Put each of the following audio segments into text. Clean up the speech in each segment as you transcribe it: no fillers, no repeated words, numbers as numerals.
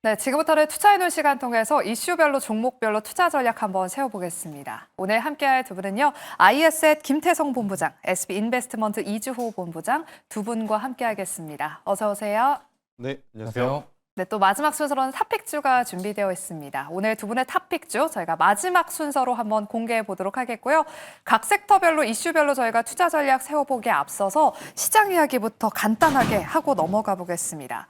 네, 지금부터는 투자해놓은 시간 통해서 이슈별로 종목별로 투자 전략 한번 세워보겠습니다. 오늘 함께할 두 분은요, IS의 김태성 본부장, SB 인베스트먼트 이주호 본부장 두 분과 함께하겠습니다. 어서 오세요. 네, 안녕하세요. 네, 또 마지막 순서로는 탑픽주가 준비되어 있습니다. 오늘 두 분의 탑픽주 저희가 마지막 순서로 한번 공개해 보도록 하겠고요. 각 섹터별로 이슈별로 저희가 투자 전략 세워보기에 앞서서 시장 이야기부터 간단하게 하고 넘어가 보겠습니다.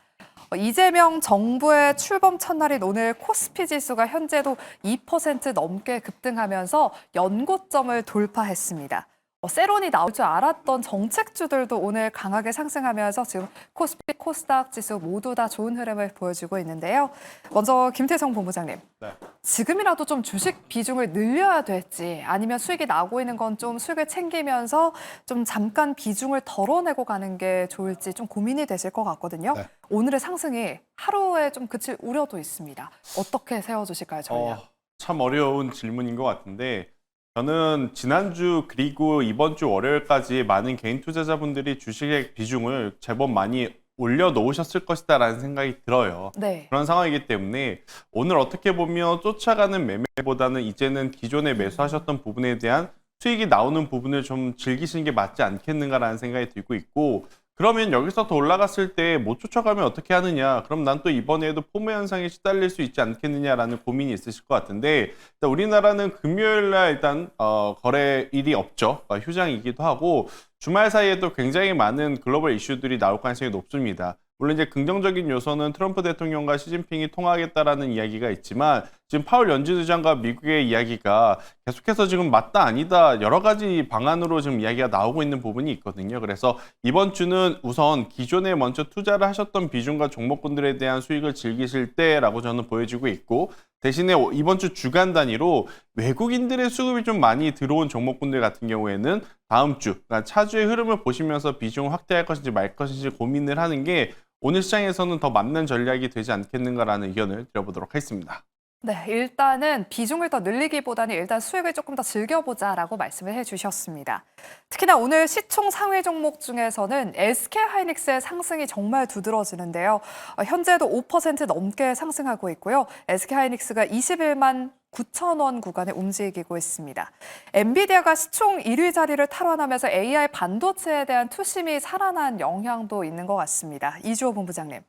이재명 정부의 출범 첫날인 오늘 코스피 지수가 현재도 2% 넘게 급등하면서 연고점을 돌파했습니다. 세론이 나올 줄 알았던 정책주들도 오늘 강하게 상승하면서 지금 코스피, 코스닥 지수 모두 다 좋은 흐름을 보여주고 있는데요. 먼저 김태성 본부장님, 네. 지금이라도 좀 주식 비중을 늘려야 될지 아니면 수익이 나고 있는 건 좀 수익을 챙기면서 좀 잠깐 비중을 덜어내고 가는 게 좋을지 좀 고민이 되실 것 같거든요. 네. 오늘의 상승이 하루에 좀 그칠 우려도 있습니다. 어떻게 세워주실까요, 전략? 참 어려운 질문인 것 같은데 저는 지난주 그리고 이번 주 월요일까지 많은 개인 투자자분들이 주식의 비중을 제법 많이 올려놓으셨을 것이다라는 생각이 들어요. 네. 그런 상황이기 때문에 오늘 어떻게 보면 쫓아가는 매매보다는 이제는 기존에 매수하셨던 부분에 대한 수익이 나오는 부분을 좀 즐기시는 게 맞지 않겠는가라는 생각이 들고 있고, 그러면 여기서 더 올라갔을 때 못 쫓아가면 어떻게 하느냐, 그럼 난 또 이번에도 포모 현상에 시달릴 수 있지 않겠느냐라는 고민이 있으실 것 같은데, 일단 우리나라는 금요일 날 일단 거래일이 없죠. 휴장이기도 하고 주말 사이에도 굉장히 많은 글로벌 이슈들이 나올 가능성이 높습니다. 물론 이제 긍정적인 요소는 트럼프 대통령과 시진핑이 통화하겠다라는 이야기가 있지만, 지금 파월 연준의장과 미국의 이야기가 계속해서 지금 맞다 아니다 여러 가지 방안으로 지금 이야기가 나오고 있는 부분이 있거든요. 그래서 이번 주는 우선 기존에 먼저 투자를 하셨던 비중과 종목군들에 대한 수익을 즐기실 때라고 저는 보여지고 있고, 대신에 이번 주 주간 단위로 외국인들의 수급이 좀 많이 들어온 종목군들 같은 경우에는 다음 주, 그러니까 차주의 흐름을 보시면서 비중을 확대할 것인지 말 것인지 고민을 하는 게 오늘 시장에서는 더 맞는 전략이 되지 않겠는가라는 의견을 드려보도록 하겠습니다. 네, 일단은 비중을 더 늘리기보다는 일단 수익을 조금 더 즐겨보자라고 말씀을 해주셨습니다. 특히나 오늘 시총 상위 종목 중에서는 SK하이닉스의 상승이 정말 두드러지는데요. 현재도 5% 넘게 상승하고 있고요. SK하이닉스가 21만 9천 원 구간에 움직이고 있습니다. 엔비디아가 시총 1위 자리를 탈환하면서 AI 반도체에 대한 투심이 살아난 영향도 있는 것 같습니다. 이주호 본부장님.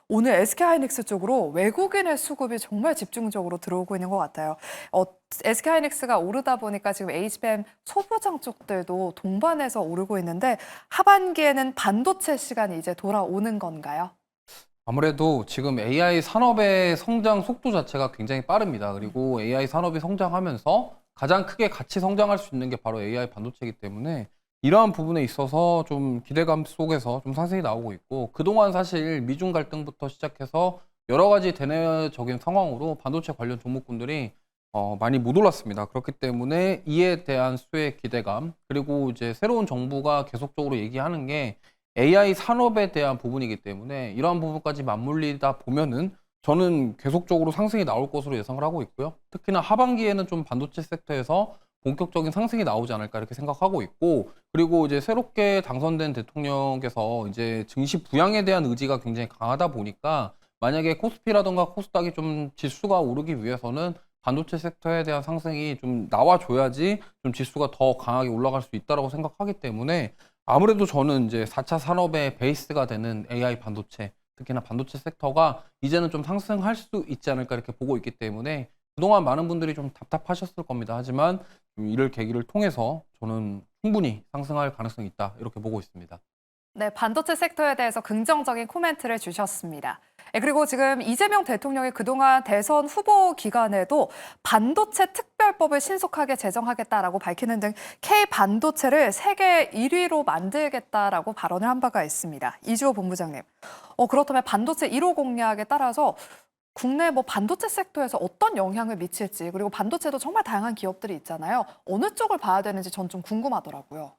오늘 SK하이닉스 쪽으로 외국인의 수급이 정말 집중적으로 들어오고 있는 것 같아요. SK하이닉스가 오르다 보니까 지금 HBM 소부장 쪽들도 동반해서 오르고 있는데 하반기에는 반도체 시간이 이제 돌아오는 건가요? 아무래도 지금 AI 산업의 성장 속도 자체가 굉장히 빠릅니다. 그리고 AI 산업이 성장하면서 가장 크게 같이 성장할 수 있는 게 바로 AI 반도체이기 때문에 이러한 부분에 있어서 좀 기대감 속에서 좀 상승이 나오고 있고, 그동안 사실 미중 갈등부터 시작해서 여러 가지 대내적인 상황으로 반도체 관련 종목군들이 많이 못 올랐습니다. 그렇기 때문에 이에 대한 수의 기대감, 그리고 이제 새로운 정부가 계속적으로 얘기하는 게 AI 산업에 대한 부분이기 때문에 이러한 부분까지 맞물리다 보면은 저는 계속적으로 상승이 나올 것으로 예상을 하고 있고요. 특히나 하반기에는 좀 반도체 섹터에서 본격적인 상승이 나오지 않을까 이렇게 생각하고 있고, 그리고 이제 새롭게 당선된 대통령께서 이제 증시 부양에 대한 의지가 굉장히 강하다 보니까 만약에 코스피라던가 코스닥이 좀 지수가 오르기 위해서는 반도체 섹터에 대한 상승이 좀 나와줘야지 좀 지수가 더 강하게 올라갈 수 있다고 생각하기 때문에 아무래도 저는 이제 4차 산업의 베이스가 되는 AI 반도체, 특히나 반도체 섹터가 이제는 좀 상승할 수 있지 않을까 이렇게 보고 있기 때문에 그동안 많은 분들이 좀 답답하셨을 겁니다. 하지만 이를 계기를 통해서 저는 충분히 상승할 가능성이 있다 이렇게 보고 있습니다. 네, 반도체 섹터에 대해서 긍정적인 코멘트를 주셨습니다. 그리고 지금 이재명 대통령이 그동안 대선 후보 기간에도 반도체 특별법을 신속하게 제정하겠다라고 밝히는 등 K반도체를 세계 1위로 만들겠다라고 발언을 한 바가 있습니다. 이주호 본부장님, 그렇다면 반도체 1호 공약에 따라서 국내 반도체 섹터에서 어떤 영향을 미칠지, 그리고 반도체도 정말 다양한 기업들이 있잖아요. 어느 쪽을 봐야 되는지 전 좀 궁금하더라고요.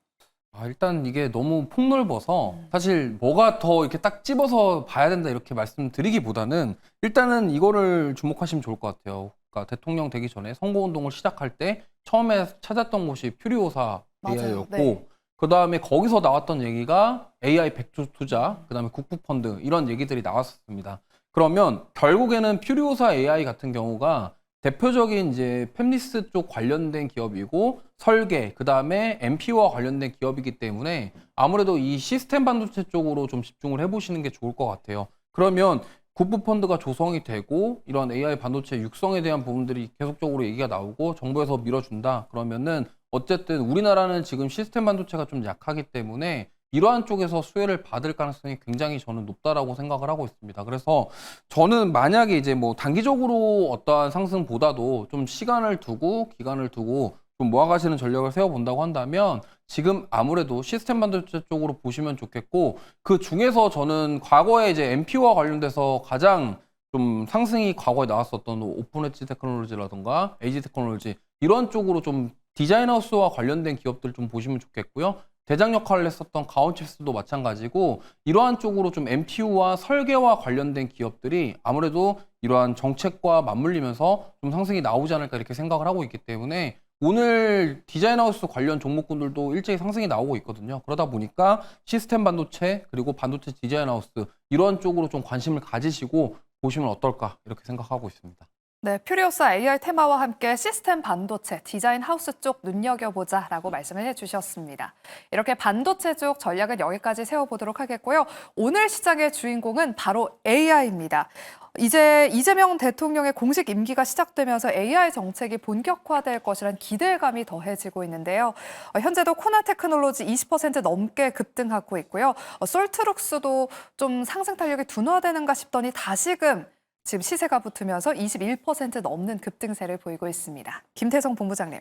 일단 이게 너무 폭넓어서 사실 뭐가 더 이렇게 딱 집어서 봐야 된다 이렇게 말씀드리기보다는 일단은 이거를 주목하시면 좋을 것 같아요. 그러니까 대통령 되기 전에 선거운동을 시작할 때 처음에 찾았던 곳이 퓨리오사 AI였고, 네. 그 다음에 거기서 나왔던 얘기가 AI 백조 투자, 그 다음에 국부펀드 이런 얘기들이 나왔었습니다. 그러면 결국에는 퓨리오사 AI 같은 경우가 대표적인 이제 팹리스 쪽 관련된 기업이고 설계, 그다음에 MPU와 관련된 기업이기 때문에 아무래도 이 시스템 반도체 쪽으로 좀 집중을 해보시는 게 좋을 것 같아요. 그러면 국부 펀드가 조성이 되고 이런 AI 반도체 육성에 대한 부분들이 계속적으로 얘기가 나오고 정부에서 밀어준다. 그러면은 어쨌든 우리나라는 지금 시스템 반도체가 좀 약하기 때문에 이러한 쪽에서 수혜를 받을 가능성이 굉장히 저는 높다라고 생각을 하고 있습니다. 그래서 저는 만약에 이제 뭐 단기적으로 어떠한 상승보다도 좀 시간을 두고 기간을 두고 좀 모아가시는 전략을 세워본다고 한다면 지금 아무래도 시스템 반도체 쪽으로 보시면 좋겠고 그 중에서 저는 과거에 이제 MPU와 관련돼서 가장 좀 상승이 과거에 나왔었던 오픈 엣지 테크놀로지라든가 에이지 테크놀로지 이런 쪽으로 좀 디자인하우스와 관련된 기업들 좀 보시면 좋겠고요. 대장 역할을 했었던 가온칩스도 마찬가지고 이러한 쪽으로 좀 MPU와 설계와 관련된 기업들이 아무래도 이러한 정책과 맞물리면서 좀 상승이 나오지 않을까 이렇게 생각을 하고 있기 때문에 오늘 디자인하우스 관련 종목군들도 일제히 상승이 나오고 있거든요. 그러다 보니까 시스템 반도체 그리고 반도체 디자인하우스 이런 쪽으로 좀 관심을 가지시고 보시면 어떨까 이렇게 생각하고 있습니다. 네, 퓨리오사 AI 테마와 함께 시스템 반도체, 디자인 하우스 쪽 눈여겨보자라고 말씀을 해주셨습니다. 이렇게 반도체 쪽 전략은 여기까지 세워보도록 하겠고요. 오늘 시장의 주인공은 바로 AI입니다. 이제 이재명 대통령의 공식 임기가 시작되면서 AI 정책이 본격화될 것이란 기대감이 더해지고 있는데요. 현재도 코나 테크놀로지 20% 넘게 급등하고 있고요. 솔트룩스도 좀 상승 탄력이 둔화되는가 싶더니 다시금 지금 시세가 붙으면서 21% 넘는 급등세를 보이고 있습니다. 김태성 본부장님,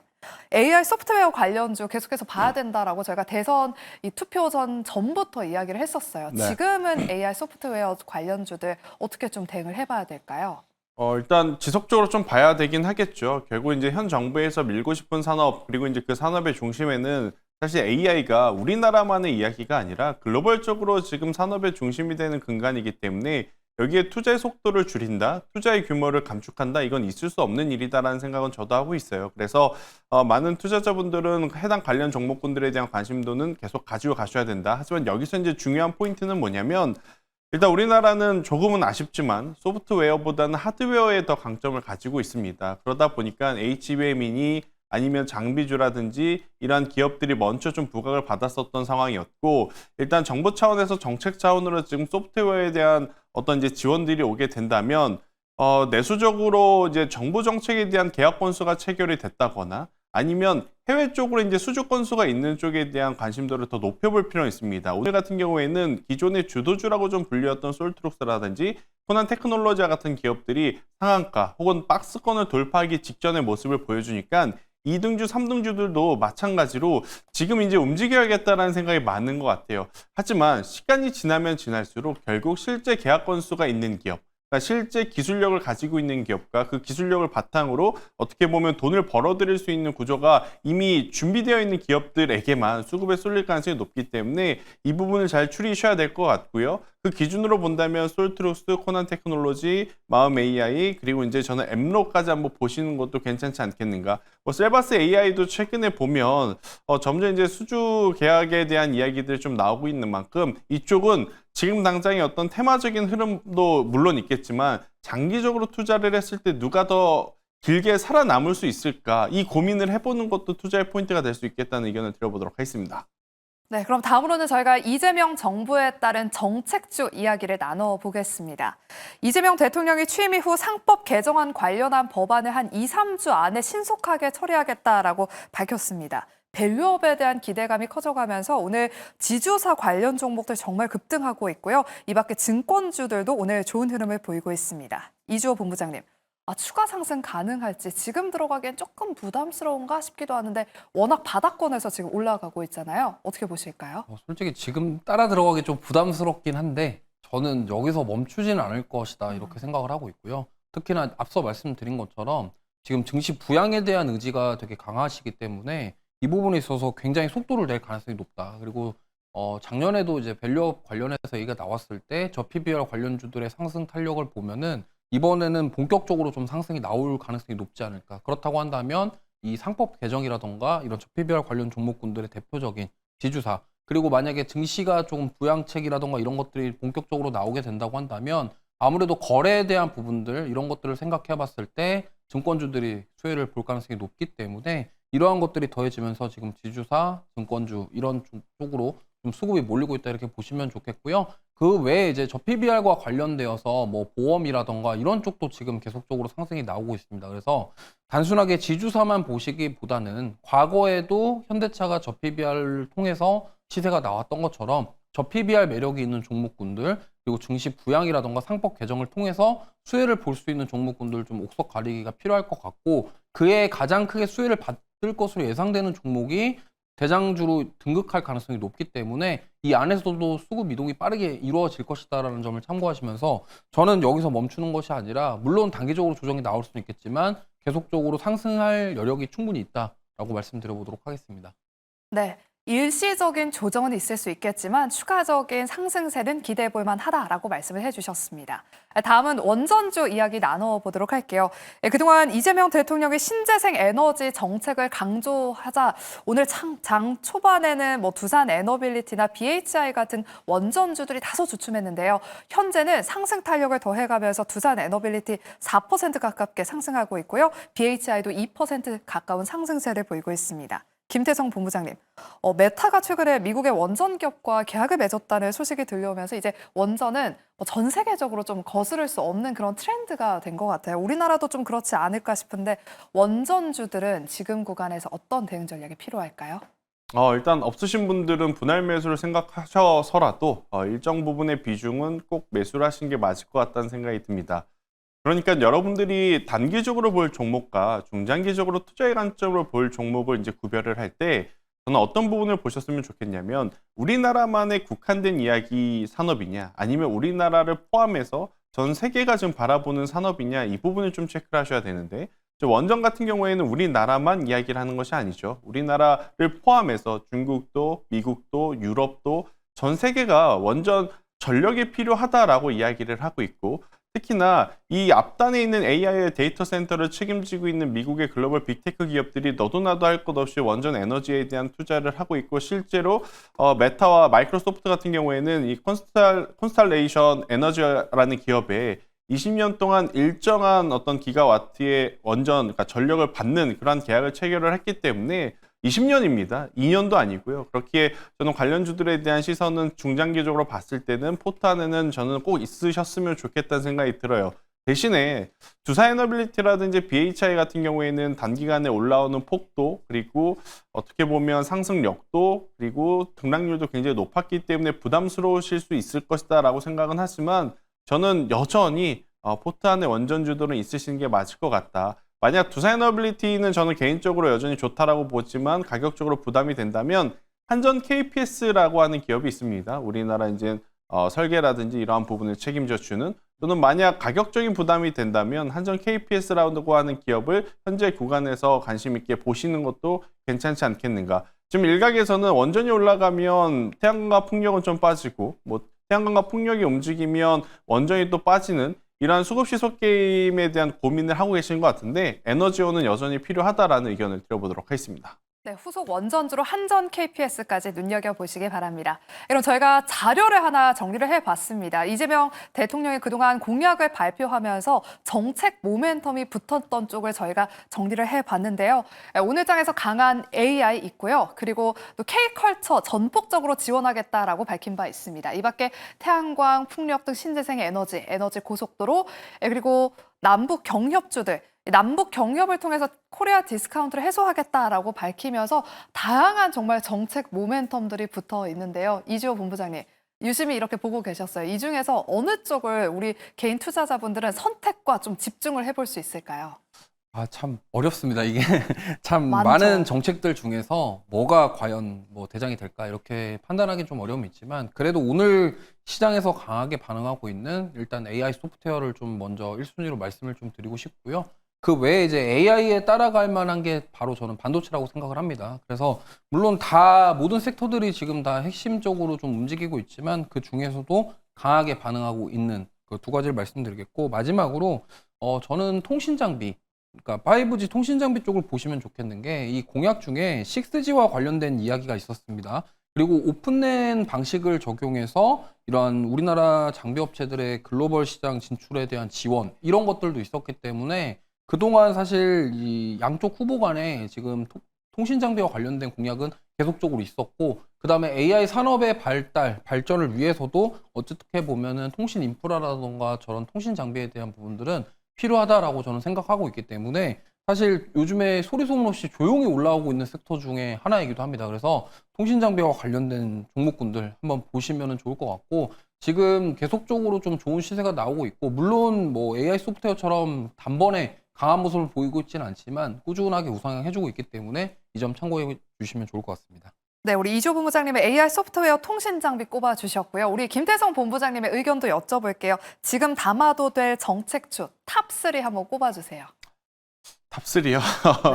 AI 소프트웨어 관련주 계속해서 봐야 된다라고 저희가 대선 이 투표 전부터 이야기를 했었어요. 네. 지금은 AI 소프트웨어 관련주들 어떻게 좀 대응을 해봐야 될까요? 일단 지속적으로 좀 봐야 되긴 하겠죠. 결국 이제 현 정부에서 밀고 싶은 산업, 그리고 이제 그 산업의 중심에는 사실 AI가 우리나라만의 이야기가 아니라 글로벌적으로 지금 산업의 중심이 되는 근간이기 때문에 여기에 투자의 속도를 줄인다, 투자의 규모를 감축한다, 이건 있을 수 없는 일이다라는 생각은 저도 하고 있어요. 그래서 많은 투자자분들은 해당 관련 종목군들에 대한 관심도는 계속 가지고 가셔야 된다. 하지만 여기서 이제 중요한 포인트는 뭐냐면 일단 우리나라는 조금은 아쉽지만 소프트웨어보다는 하드웨어에 더 강점을 가지고 있습니다. 그러다 보니까 HBM이니 아니면 장비주라든지 이러한 기업들이 먼저 좀 부각을 받았었던 상황이었고 일단 정부 차원에서 정책 차원으로 지금 소프트웨어에 대한 어떤 이제 지원들이 오게 된다면 내수적으로 이제 정부 정책에 대한 계약 건수가 체결이 됐다거나 아니면 해외 쪽으로 이제 수주 건수가 있는 쪽에 대한 관심도를 더 높여볼 필요가 있습니다. 오늘 같은 경우에는 기존의 주도주라고 좀 불리웠던 솔트룩스라든지 코난 테크놀로지와 같은 기업들이 상한가 혹은 박스권을 돌파하기 직전의 모습을 보여주니까 2등주, 3등주들도 마찬가지로 지금 이제 움직여야겠다라는 생각이 많은 것 같아요. 하지만 시간이 지나면 지날수록 결국 실제 계약 건수가 있는 기업, 그러니까 실제 기술력을 가지고 있는 기업과 그 기술력을 바탕으로 어떻게 보면 돈을 벌어들일 수 있는 구조가 이미 준비되어 있는 기업들에게만 수급에 쏠릴 가능성이 높기 때문에 이 부분을 잘 추리셔야 될 것 같고요. 그 기준으로 본다면 솔트룩스, 코난 테크놀로지, 마음 AI 그리고 이제 저는 엠로까지 한번 보시는 것도 괜찮지 않겠는가. 셀바스 AI도 최근에 보면 점점 이제 수주 계약에 대한 이야기들이 좀 나오고 있는 만큼 이쪽은 지금 당장의 어떤 테마적인 흐름도 물론 있겠지만 장기적으로 투자를 했을 때 누가 더 길게 살아남을 수 있을까 이 고민을 해보는 것도 투자의 포인트가 될 수 있겠다는 의견을 드려보도록 하겠습니다. 네, 그럼 다음으로는 저희가 이재명 정부에 따른 정책주 이야기를 나눠보겠습니다. 이재명 대통령이 취임 이후 상법 개정안 관련한 법안을 한 2, 3주 안에 신속하게 처리하겠다라고 밝혔습니다. 밸류업에 대한 기대감이 커져가면서 오늘 지주사 관련 종목들 정말 급등하고 있고요. 이 밖에 증권주들도 오늘 좋은 흐름을 보이고 있습니다. 이주호 본부장님. 추가 상승 가능할지 지금 들어가기엔 조금 부담스러운가 싶기도 하는데 워낙 바닥권에서 지금 올라가고 있잖아요. 어떻게 보실까요? 솔직히 지금 따라 들어가기 좀 부담스럽긴 한데 저는 여기서 멈추지는 않을 것이다 이렇게 생각을 하고 있고요. 특히나 앞서 말씀드린 것처럼 지금 증시 부양에 대한 의지가 되게 강하시기 때문에 이 부분에 있어서 굉장히 속도를 낼 가능성이 높다. 그리고 작년에도 이제 밸류업 관련해서 얘기가 나왔을 때 저 PBR 관련주들의 상승 탄력을 보면은 이번에는 본격적으로 좀 상승이 나올 가능성이 높지 않을까. 그렇다고 한다면 이 상법 개정이라던가 이런 PBR 관련 종목군들의 대표적인 지주사 그리고 만약에 증시가 조금 부양책이라던가 이런 것들이 본격적으로 나오게 된다고 한다면 아무래도 거래에 대한 부분들 이런 것들을 생각해 봤을 때 증권주들이 수혜를 볼 가능성이 높기 때문에 이러한 것들이 더해지면서 지금 지주사, 증권주 이런 쪽으로 좀 수급이 몰리고 있다 이렇게 보시면 좋겠고요. 그 외에 이제 저 PBR과 관련되어서 뭐 보험이라던가 이런 쪽도 지금 계속적으로 상승이 나오고 있습니다. 그래서 단순하게 지주사만 보시기보다는 과거에도 현대차가 저 PBR을 통해서 시세가 나왔던 것처럼 저 PBR 매력이 있는 종목군들 그리고 증시 부양이라던가 상법 개정을 통해서 수혜를 볼 수 있는 종목군들 좀 옥석 가리기가 필요할 것 같고 그에 가장 크게 수혜를 받을 것으로 예상되는 종목이 대장주로 등극할 가능성이 높기 때문에 이 안에서도 수급 이동이 빠르게 이루어질 것이다라는 점을 참고하시면서 저는 여기서 멈추는 것이 아니라 물론 단기적으로 조정이 나올 수는 있겠지만 계속적으로 상승할 여력이 충분히 있다라고 말씀드려보도록 하겠습니다. 네. 일시적인 조정은 있을 수 있겠지만 추가적인 상승세는 기대해 볼 만하다라고 말씀을 해주셨습니다. 다음은 원전주 이야기 나눠보도록 할게요. 그동안 이재명 대통령이 신재생 에너지 정책을 강조하자 오늘 장 초반에는 뭐 두산 에너빌리티나 BHI 같은 원전주들이 다소 주춤했는데요. 현재는 상승 탄력을 더해가면서 두산 에너빌리티 4% 가깝게 상승하고 있고요. BHI도 2% 가까운 상승세를 보이고 있습니다. 김태성 본부장님, 메타가 최근에 미국의 원전 기업과 계약을 맺었다는 소식이 들려오면서 이제 원전은 전 세계적으로 좀 거스를 수 없는 그런 트렌드가 된 것 같아요. 우리나라도 좀 그렇지 않을까 싶은데 원전주들은 지금 구간에서 어떤 대응 전략이 필요할까요? 일단 없으신 분들은 분할 매수를 생각하셔서라도 일정 부분의 비중은 꼭 매수를 하시는 게 맞을 것 같다는 생각이 듭니다. 그러니까 여러분들이 단기적으로 볼 종목과 중장기적으로 투자의 관점으로 볼 종목을 이제 구별을 할 때 저는 어떤 부분을 보셨으면 좋겠냐면 우리나라만의 국한된 이야기 산업이냐 아니면 우리나라를 포함해서 전 세계가 지금 바라보는 산업이냐 이 부분을 좀 체크를 하셔야 되는데 원전 같은 경우에는 우리나라만 이야기를 하는 것이 아니죠. 우리나라를 포함해서 중국도 미국도 유럽도 전 세계가 원전 전력이 필요하다라고 이야기를 하고 있고 특히나 이 앞단에 있는 AI의 데이터 센터를 책임지고 있는 미국의 글로벌 빅테크 기업들이 너도 나도 할 것 없이 원전 에너지에 대한 투자를 하고 있고 실제로 메타와 마이크로소프트 같은 경우에는 이 콘스탈레이션 에너지라는 기업에 20년 동안 일정한 어떤 기가와트의 원전, 그러니까 전력을 받는 그런 계약을 체결을 했기 때문에 20년입니다. 2년도 아니고요. 그렇기에 저는 관련주들에 대한 시선은 중장기적으로 봤을 때는 포트 안에는 저는 꼭 있으셨으면 좋겠다는 생각이 들어요. 대신에 두산에너빌리티라든지 BHI 같은 경우에는 단기간에 올라오는 폭도 그리고 어떻게 보면 상승력도 그리고 등락률도 굉장히 높았기 때문에 부담스러우실 수 있을 것이다 라고 생각은 하지만 저는 여전히 포트 안에 원전주들은 있으시는 게 맞을 것 같다. 만약 두산에너빌리티는 저는 개인적으로 여전히 좋다라고 보지만 가격적으로 부담이 된다면 한전 KPS라고 하는 기업이 있습니다. 우리나라 이제 설계라든지 이러한 부분을 책임져 주는 또는 만약 가격적인 부담이 된다면 한전 KPS라고 하는 기업을 현재 구간에서 관심 있게 보시는 것도 괜찮지 않겠는가. 지금 일각에서는 원전이 올라가면 태양광과 풍력은 좀 빠지고 태양광과 풍력이 움직이면 원전이 또 빠지는 이러한 수급 시속 게임에 대한 고민을 하고 계시는 것 같은데 에너지원은 여전히 필요하다라는 의견을 드려보도록 하겠습니다. 네, 후속 원전주로 한전 KPS까지 눈여겨보시기 바랍니다. 그럼 저희가 자료를 하나 정리를 해봤습니다. 이재명 대통령이 그동안 공약을 발표하면서 정책 모멘텀이 붙었던 쪽을 저희가 정리를 해봤는데요. 오늘 장에서 강한 AI 있고요. 그리고 또 K컬처 전폭적으로 지원하겠다라고 밝힌 바 있습니다. 이 밖에 태양광, 풍력 등 신재생 에너지 고속도로, 그리고 남북 경협주들, 남북 경협을 통해서 코리아 디스카운트를 해소하겠다라고 밝히면서 다양한 정말 정책 모멘텀들이 붙어 있는데요. 이주호 본부장님, 유심히 이렇게 보고 계셨어요. 이 중에서 어느 쪽을 우리 개인 투자자분들은 선택과 좀 집중을 해볼 수 있을까요? 참 어렵습니다. 이게 참 많죠. 많은 정책들 중에서 뭐가 과연 대장이 될까 이렇게 판단하기는 좀 어려움이 있지만 그래도 오늘 시장에서 강하게 반응하고 있는 일단 AI 소프트웨어를 좀 먼저 1순위로 말씀을 좀 드리고 싶고요. 그 외에 이제 AI에 따라갈 만한 게 바로 저는 반도체라고 생각을 합니다. 그래서 물론 모든 섹터들이 지금 다 핵심적으로 좀 움직이고 있지만 그 중에서도 강하게 반응하고 있는 그 두 가지를 말씀드리겠고 마지막으로 저는 통신 장비 그러니까 5G 통신 장비 쪽을 보시면 좋겠는 게 이 공약 중에 6G와 관련된 이야기가 있었습니다. 그리고 오픈랜 방식을 적용해서 이러한 우리나라 장비 업체들의 글로벌 시장 진출에 대한 지원 이런 것들도 있었기 때문에 그동안 사실 이 양쪽 후보 간에 지금 통신 장비와 관련된 공약은 계속적으로 있었고 그다음에 AI 산업의 발전을 위해서도 어떻게 보면은 통신 인프라라던가 저런 통신 장비에 대한 부분들은 필요하다라고 저는 생각하고 있기 때문에 사실 요즘에 소리 소문 없이 조용히 올라오고 있는 섹터 중에 하나이기도 합니다. 그래서 통신 장비와 관련된 종목군들 한번 보시면 좋을 것 같고 지금 계속적으로 좀 좋은 시세가 나오고 있고 물론 뭐 AI 소프트웨어처럼 단번에 강한 모습을 보이고 있지는 않지만 꾸준하게 우상향해주고 있기 때문에 이 점 참고해 주시면 좋을 것 같습니다. 네, 우리 이조 본부장님의 AI 소프트웨어 통신 장비 꼽아주셨고요. 우리 김태성 본부장님의 의견도 여쭤볼게요. 지금 담아도 될 정책주 탑3 한번 꼽아주세요. 탑3요.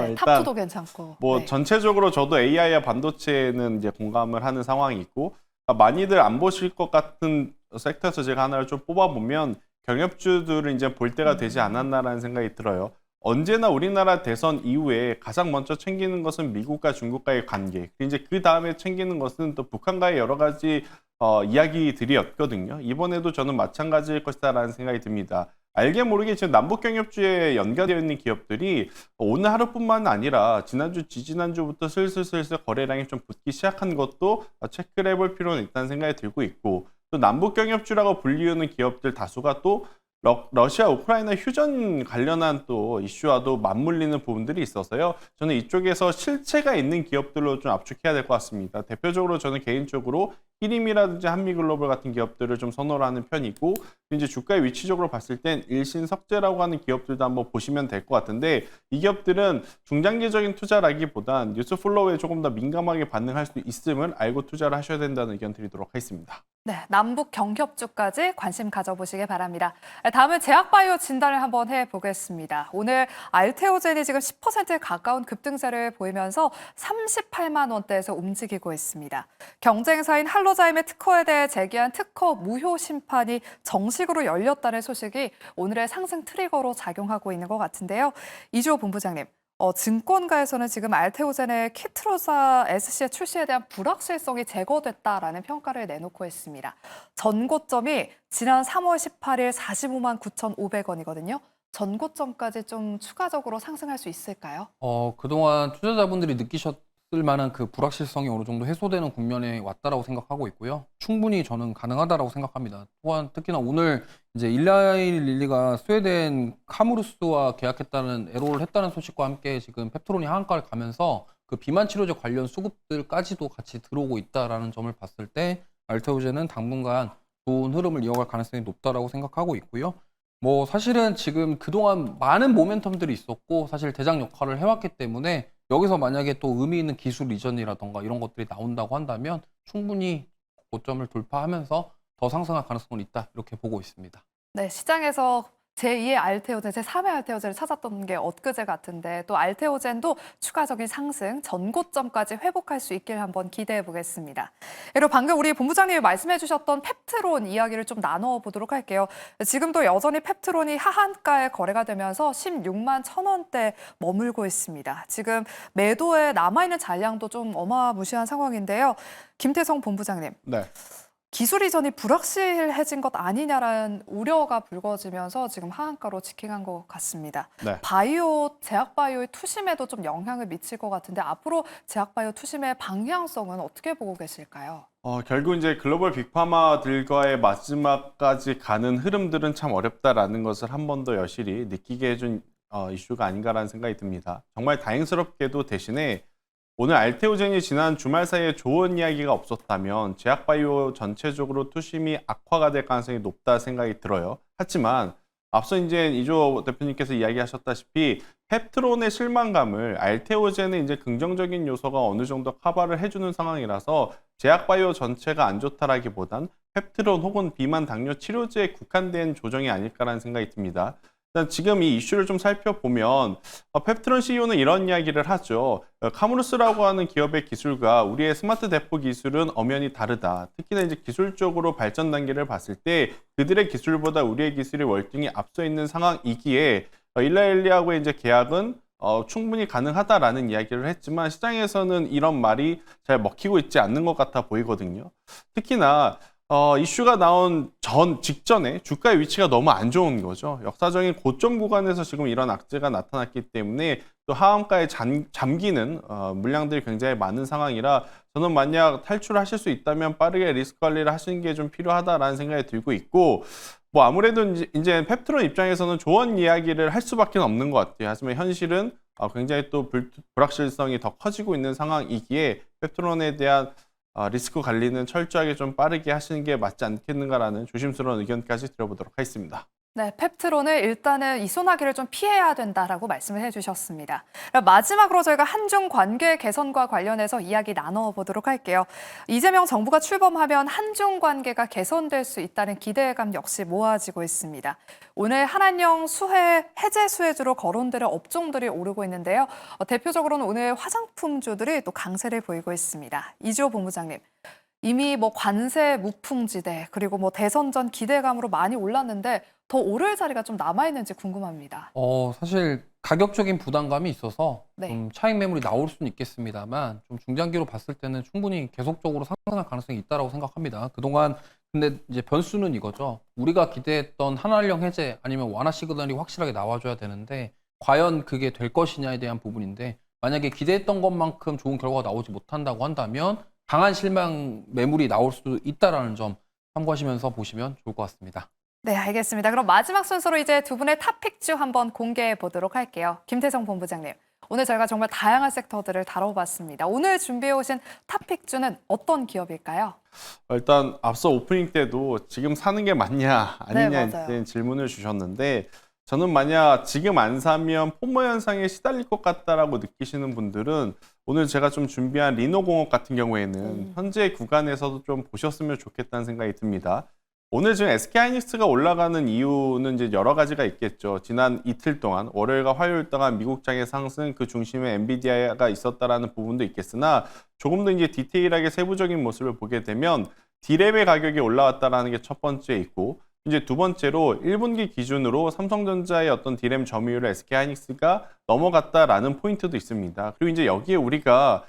네, 탑2도 괜찮고. 뭐 네. 전체적으로 저도 AI와 반도체는 이제 공감을 하는 상황이 있고 많이들 안 보실 것 같은 섹터에서 제가 하나를 좀 뽑아보면 경협주들을 이제 볼 때가 되지 않았나라는 생각이 들어요. 언제나 우리나라 대선 이후에 가장 먼저 챙기는 것은 미국과 중국과의 관계. 이제 그 다음에 챙기는 것은 또 북한과의 여러 가지 이야기들이었거든요. 이번에도 저는 마찬가지일 것이다라는 생각이 듭니다. 알게 모르게 지금 남북 경협주에 연결되어 있는 기업들이 오늘 하루뿐만 아니라 지난주, 지지난주부터 슬슬 거래량이 좀 붙기 시작한 것도 체크를 해볼 필요는 있다는 생각이 들고 있고 또 남북 경협주라고 불리우는 기업들 다수가 또 러시아, 우크라이나 휴전 관련한 또 이슈와도 맞물리는 부분들이 있어서요. 저는 이쪽에서 실체가 있는 기업들로 좀 압축해야 될 것 같습니다. 대표적으로 저는 개인적으로 히림이라든지 한미글로벌 같은 기업들을 좀 선호를 하는 편이고 이제 주가의 위치적으로 봤을 땐 일신석재라고 하는 기업들도 한번 보시면 될 것 같은데 이 기업들은 중장기적인 투자라기보단 뉴스 플로우에 조금 더 민감하게 반응할 수 있음을 알고 투자를 하셔야 된다는 의견 드리도록 하겠습니다. 네, 남북 경협주까지 관심 가져보시기 바랍니다. 다음은 제약바이오 진단을 한번 해보겠습니다. 오늘 알테오젠이 지금 10%에 가까운 급등세를 보이면서 38만 원대에서 움직이고 있습니다. 경쟁사인 할로자임의 특허에 대해 제기한 특허 무효 심판이 정식으로 열렸다는 소식이 오늘의 상승 트리거로 작용하고 있는 것 같은데요. 이주호 본부장님. 증권가에서는 지금 알테오젠의 키트로사 SC의 출시에 대한 불확실성이 제거됐다라는 평가를 내놓고 있습니다. 전고점이 지난 3월 18일 45만 9,500원이거든요. 전고점까지 좀 추가적으로 상승할 수 있을까요? 그동안 투자자분들이 느끼셨을 만한 그 불확실성이 어느 정도 해소되는 국면에 왔다라고 생각하고 있고요. 충분히 저는 가능하다라고 생각합니다. 또한 특히나 오늘 이제 일라이릴리가 스웨덴 카무루스와 계약했다는 에로를 했다는 소식과 함께 지금 펩트론이 하한가를 가면서 그 비만 치료제 관련 수급들까지도 같이 들어오고 있다라는 점을 봤을 때 알테오젠은 당분간 좋은 흐름을 이어갈 가능성이 높다라고 생각하고 있고요. 뭐 사실은 지금 그동안 많은 모멘텀들이 있었고 사실 대장 역할을 해왔기 때문에 여기서 만약에 또 의미 있는 기술 이전이라던가 이런 것들이 나온다고 한다면 충분히 고점을 돌파하면서 더 상승할 가능성은 있다 이렇게 보고 있습니다. 네, 시장에서 제2의 알테오젠, 제3의 알테오젠을 찾았던 게 엊그제 같은데 또 알테오젠도 추가적인 상승, 전고점까지 회복할 수 있길 한번 기대해 보겠습니다. 그리고 방금 우리 본부장님이 말씀해 주셨던 펩트론 이야기를 좀 나눠보도록 할게요. 지금도 여전히 펩트론이 하한가에 거래가 되면서 16만 1,000원대 머물고 있습니다. 지금 매도에 남아있는 잔량도 좀 어마무시한 상황인데요. 김태성 본부장님. 네. 기술 이전이 불확실해진 것 아니냐라는 우려가 불거지면서 지금 하한가로 지킹한 것 같습니다. 네. 제약바이오의 투심에도 좀 영향을 미칠 것 같은데 앞으로 제약바이오 투심의 방향성은 어떻게 보고 계실까요? 결국 이제 글로벌 빅파마들과의 마지막까지 가는 흐름들은 참 어렵다라는 것을 한 번 더 여실히 느끼게 해준 이슈가 아닌가라는 생각이 듭니다. 정말 다행스럽게도 대신에 오늘 알테오젠이 지난 주말 사이에 좋은 이야기가 없었다면 제약바이오 전체적으로 투심이 악화가 될 가능성이 높다 생각이 들어요. 하지만 앞서 이제 이조 대표님께서 이야기하셨다시피 펩트론의 실망감을 알테오젠의 이제 긍정적인 요소가 어느 정도 커버를 해주는 상황이라서 제약바이오 전체가 안 좋다라기보단 펩트론 혹은 비만 당뇨 치료제에 국한된 조정이 아닐까라는 생각이 듭니다. 일단 지금 이 이슈를 좀 살펴보면 펩트론 CEO는 이런 이야기를 하죠. 카무루스라고 하는 기업의 기술과 우리의 스마트 대포 기술은 엄연히 다르다. 특히나 이제 기술적으로 발전 단계를 봤을 때 그들의 기술보다 우리의 기술이 월등히 앞서 있는 상황이기에 일라일리하고의 이제 계약은 충분히 가능하다라는 이야기를 했지만 시장에서는 이런 말이 잘 먹히고 있지 않는 것 같아 보이거든요. 특히나 이슈가 나온 직전에 주가의 위치가 너무 안 좋은 거죠. 역사적인 고점 구간에서 지금 이런 악재가 나타났기 때문에 또 하한가에 잠기는 물량들이 굉장히 많은 상황이라 저는 만약 탈출하실 수 있다면 빠르게 리스크 관리를 하시는 게 좀 필요하다라는 생각이 들고 있고 뭐 아무래도 이제 펩트론 입장에서는 조언 이야기를 할 수밖에 없는 것 같아요. 하지만 현실은 굉장히 또 불확실성이 더 커지고 있는 상황이기에 펩트론에 대한 리스크 관리는 철저하게 좀 빠르게 하시는 게 맞지 않겠는가라는 조심스러운 의견까지 들어보도록 하겠습니다. 네, 펩트론을 일단은 이 소나기를 좀 피해야 된다라고 말씀을 해주셨습니다. 마지막으로 저희가 한중 관계 개선과 관련해서 이야기 나눠보도록 할게요. 이재명 정부가 출범하면 한중 관계가 개선될 수 있다는 기대감 역시 모아지고 있습니다. 오늘 한한령 해제 수혜주로 거론되는 업종들이 오르고 있는데요. 대표적으로는 오늘 화장품주들이 또 강세를 보이고 있습니다. 이주호 본부장님. 이미 관세 무풍지대 그리고 대선 전 기대감으로 많이 올랐는데 더 오를 자리가 좀 남아있는지 궁금합니다. 사실 가격적인 부담감이 있어서 네. 좀 차익 매물이 나올 수는 있겠습니다만 좀 중장기로 봤을 때는 충분히 계속적으로 상승할 가능성이 있다고 생각합니다. 그동안 근데 이제 변수는 이거죠. 우리가 기대했던 한한령 해제 아니면 완화 시그널이 확실하게 나와줘야 되는데 과연 그게 될 것이냐에 대한 부분인데 만약에 기대했던 것만큼 좋은 결과가 나오지 못한다고 한다면 강한 실망 매물이 나올 수도 있다는 점 참고하시면서 보시면 좋을 것 같습니다. 네, 알겠습니다. 그럼 마지막 순서로 이제 두 분의 탑픽주 한번 공개해 보도록 할게요. 김태성 본부장님, 오늘 저희가 정말 다양한 섹터들을 다뤄봤습니다. 오늘 준비해 오신 탑픽주는 어떤 기업일까요? 일단 앞서 오프닝 때도 지금 사는 게 맞냐 아니냐에 맞아요. 대한 질문을 주셨는데 저는 만약 지금 안 사면 포모 현상에 시달릴 것 같다라고 느끼시는 분들은 오늘 제가 좀 준비한 리노공업 같은 경우에는 현재 구간에서도 좀 보셨으면 좋겠다는 생각이 듭니다. 오늘 지금 SK하이닉스가 올라가는 이유는 이제 여러 가지가 있겠죠. 지난 이틀 동안 월요일과 화요일 동안 미국장의 상승 그 중심에 엔비디아가 있었다라는 부분도 있겠으나 조금 더 이제 디테일하게 세부적인 모습을 보게 되면 D램의 가격이 올라왔다라는 게 첫 번째 있고 이제 두 번째로 1분기 기준으로 삼성전자의 어떤 D램 점유율을 SK하이닉스가 넘어갔다라는 포인트도 있습니다. 그리고 이제 여기에 우리가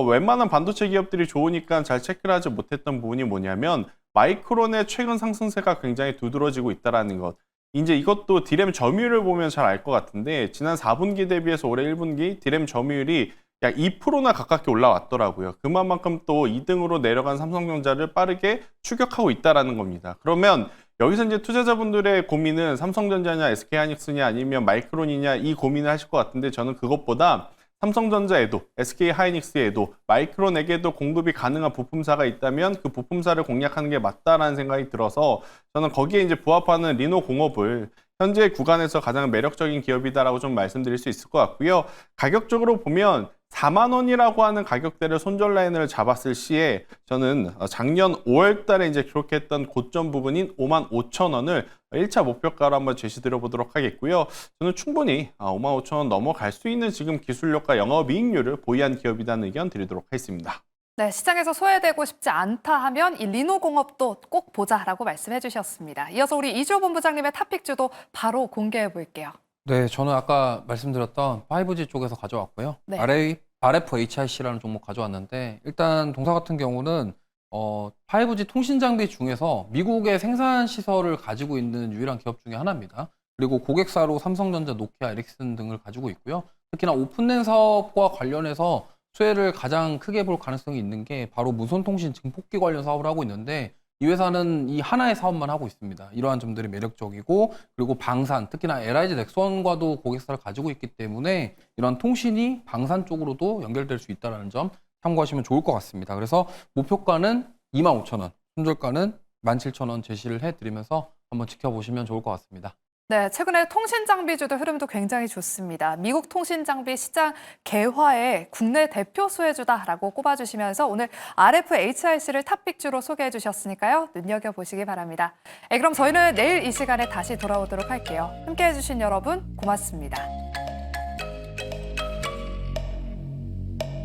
웬만한 반도체 기업들이 좋으니까 잘 체크를 하지 못했던 부분이 뭐냐면 마이크론의 최근 상승세가 굉장히 두드러지고 있다는 것. 이제 이것도 D램 점유율을 보면 잘 알 것 같은데 지난 4분기 대비해서 올해 1분기 D램 점유율이 약 2%나 가깝게 올라왔더라고요. 그만큼 또 2등으로 내려간 삼성전자를 빠르게 추격하고 있다는 겁니다. 그러면 여기서 이제 투자자분들의 고민은 삼성전자냐 SK하이닉스냐 아니면 마이크론이냐 이 고민을 하실 것 같은데 저는 그것보다 삼성전자에도 SK하이닉스에도 마이크론에게도 공급이 가능한 부품사가 있다면 그 부품사를 공략하는 게 맞다라는 생각이 들어서 저는 거기에 이제 부합하는 리노공업을 현재 구간에서 가장 매력적인 기업이다라고 좀 말씀드릴 수 있을 것 같고요. 가격적으로 보면 4만 원이라고 하는 가격대를 손절 라인을 잡았을 시에 저는 작년 5월 달에 이제 기록했던 고점 부분인 5만 5천 원을 1차 목표가로 한번 제시드려 보도록 하겠고요. 저는 충분히 5만 5천 원 넘어갈 수 있는 지금 기술력과 영업이익률을 보유한 기업이라는 의견 드리도록 하겠습니다. 네, 시장에서 소외되고 싶지 않다 하면 이 리노공업도 꼭 보자라고 말씀해 주셨습니다. 이어서 우리 이주호 본부장님의 탑픽주도 바로 공개해 볼게요. 네, 저는 아까 말씀드렸던 5G 쪽에서 가져왔고요. 네. RFHIC라는 종목 가져왔는데 일단 동사 같은 경우는 5G 통신 장비 중에서 미국의 생산 시설을 가지고 있는 유일한 기업 중에 하나입니다. 그리고 고객사로 삼성전자, 노키아, 에릭슨 등을 가지고 있고요. 특히나 오픈랜 사업과 관련해서 수혜를 가장 크게 볼 가능성이 있는 게 바로 무선통신 증폭기 관련 사업을 하고 있는데 이 회사는 이 하나의 사업만 하고 있습니다. 이러한 점들이 매력적이고 그리고 방산, 특히나 LIG 넥슨과도 고객사를 가지고 있기 때문에 이런 통신이 방산 쪽으로도 연결될 수 있다는 점 참고하시면 좋을 것 같습니다. 그래서 목표가는 25,000원, 손절가는 17,000원 제시를 해드리면서 한번 지켜보시면 좋을 것 같습니다. 네, 최근에 통신장비주도 흐름도 굉장히 좋습니다. 미국 통신장비 시장 개화의 국내 대표 수혜주다라고 꼽아주시면서 오늘 RFHIC를 탑픽주로 소개해 주셨으니까요. 눈여겨보시기 바랍니다. 그럼 저희는 내일 이 시간에 다시 돌아오도록 할게요. 함께해 주신 여러분 고맙습니다.